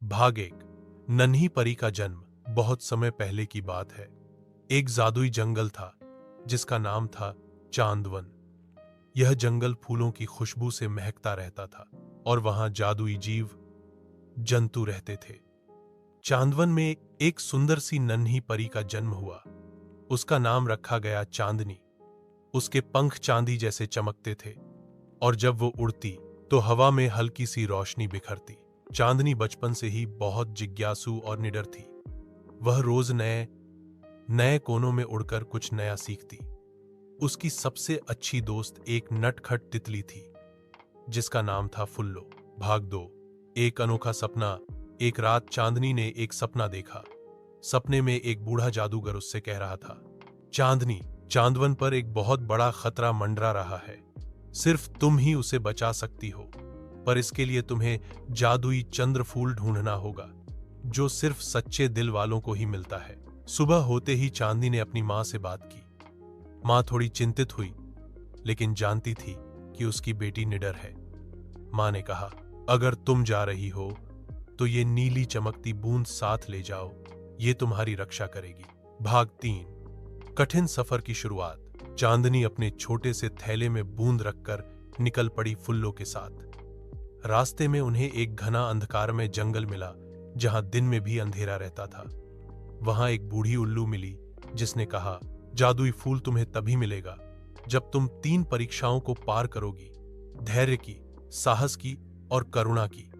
भाग एक। नन्ही परी का जन्म बहुत समय पहले की बात है। एक जादुई जंगल था जिसका नाम था चांदवन। यह जंगल फूलों की खुशबू से महकता रहता था और वहां जादुई जीव जंतु रहते थे। चांदवन में एक सुंदर सी नन्ही परी का जन्म हुआ। उसका नाम रखा गया चांदनी। उसके पंख चांदी जैसे चमकते थे और जब वो उड़ती तो हवा में हल्की सी रोशनी बिखरती। चांदनी बचपन से ही बहुत जिज्ञासु और निडर थी। वह रोज नए नए कोनों में उड़कर कुछ नया सीखती। उसकी सबसे अच्छी दोस्त एक नटखट तितली थी जिसका नाम था फुल्लो। भाग दो। एक अनोखा सपना। एक रात चांदनी ने एक सपना देखा। सपने में एक बूढ़ा जादूगर उससे कह रहा था, चांदनी, चांदवन पर एक बहुत बड़ा खतरा मंडरा रहा है। सिर्फ तुम ही उसे बचा सकती हो, पर इसके लिए तुम्हें जादुई चंद्र फूल ढूंढना होगा जो सिर्फ सच्चे दिल वालों को ही मिलता है। सुबह होते ही चांदनी ने अपनी मां से बात की। मां थोड़ी चिंतित हुई, लेकिन जानती थी कि उसकी बेटी निडर है। मां ने कहा, अगर तुम जा रही हो तो ये नीली चमकती बूंद साथ ले जाओ, ये तुम्हारी रक्षा करेगी। भाग 3। कठिन सफर की शुरुआत। चांदनी अपने छोटे से थैले में बूंद रखकर निकल पड़ी फुल्लो के साथ। रास्ते में उन्हें एक घना अंधकारमय जंगल मिला जहां दिन में भी अंधेरा रहता था। वहां एक बूढ़ी उल्लू मिली जिसने कहा, जादुई फूल तुम्हें तभी मिलेगा जब तुम 3 परीक्षाओं को पार करोगी, धैर्य की, साहस की और करुणा की।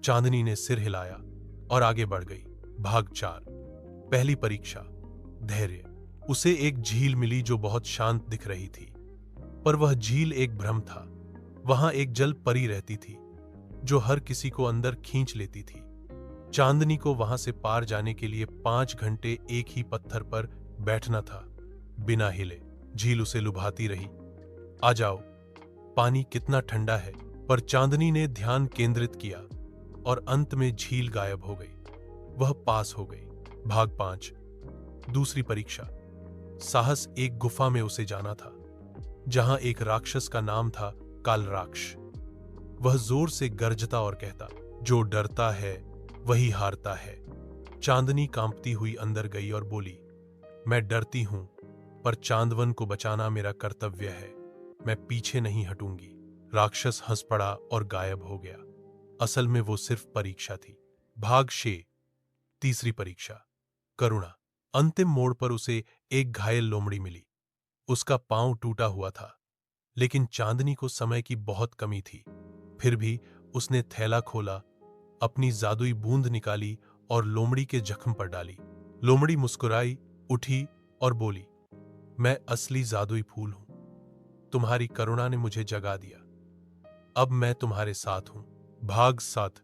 चांदनी ने सिर हिलाया और आगे बढ़ गई। भाग 4। पहली परीक्षा, धैर्य। उसे एक झील मिली जो बहुत शांत दिख रही थी, पर वह झील एक भ्रम था। वहां एक जल परी रहती थी जो हर किसी को अंदर खींच लेती थी। चांदनी को वहां से पार जाने के लिए 5 घंटे एक ही पत्थर पर बैठना था, बिना हिले। झील उसे लुभाती रही, आ जाओ, पानी कितना ठंडा है। पर चांदनी ने ध्यान केंद्रित किया और अंत में झील गायब हो गई। वह पास हो गई। भाग 5। दूसरी परीक्षा, साहस। एक गुफा में उसे जाना था जहां एक राक्षस का नाम था कालराक्ष। वह जोर से गरजता और कहता, जो डरता है वही हारता है। चांदनी कांपती हुई अंदर गई और बोली, मैं डरती हूं, पर चांदवन को बचाना मेरा कर्तव्य है। मैं पीछे नहीं हटूंगी। राक्षस हंस पड़ा और गायब हो गया। असल में वो सिर्फ परीक्षा थी। भाग 6। तीसरी परीक्षा, करुणा। अंतिम मोड़ पर उसे एक घायल लोमड़ी मिली। उसका पांव टूटा हुआ था, लेकिन चांदनी को समय की बहुत कमी थी। फिर भी उसने थैला खोला, अपनी जादुई बूंद निकाली और लोमड़ी के जख्म पर डाली। लोमड़ी मुस्कुराई, उठी और बोली, मैं असली जादुई फूल हूं। तुम्हारी करुणा ने मुझे जगा दिया। अब मैं तुम्हारे साथ हूं। भाग 7।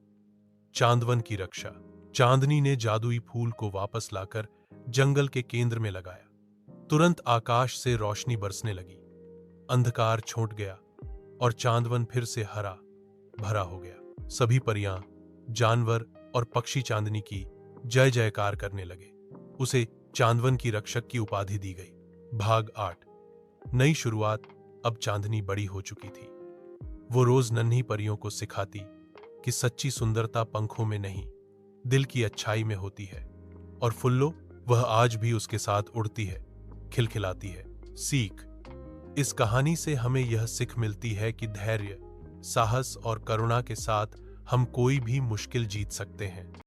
चांदवन की रक्षा। चांदनी ने जादुई फूल को वापस लाकर जंगल के केंद्र में लगाया। तुरंत आकाश से रोशनी बरसने लगी। अंधकार छूट गया और चांदवन फिर से हरा भरा हो गया। सभी परियां, जानवर और पक्षी चांदनी की जय जयकार करने लगे। उसे चांदवन की रक्षक की उपाधि दी गई। भाग 8। नई शुरुआत। अब चांदनी बड़ी हो चुकी थी। वो रोज नन्ही परियों को सिखाती कि सच्ची सुंदरता पंखों में नहीं, दिल की अच्छाई में होती है। और फुल्लो, वह आज भी उसके साथ उड़ती है, खिलखिलाती है। सीख। इस कहानी से हमें यह सीख मिलती है कि धैर्य, साहस और करुणा के साथ हम कोई भी मुश्किल जीत सकते हैं।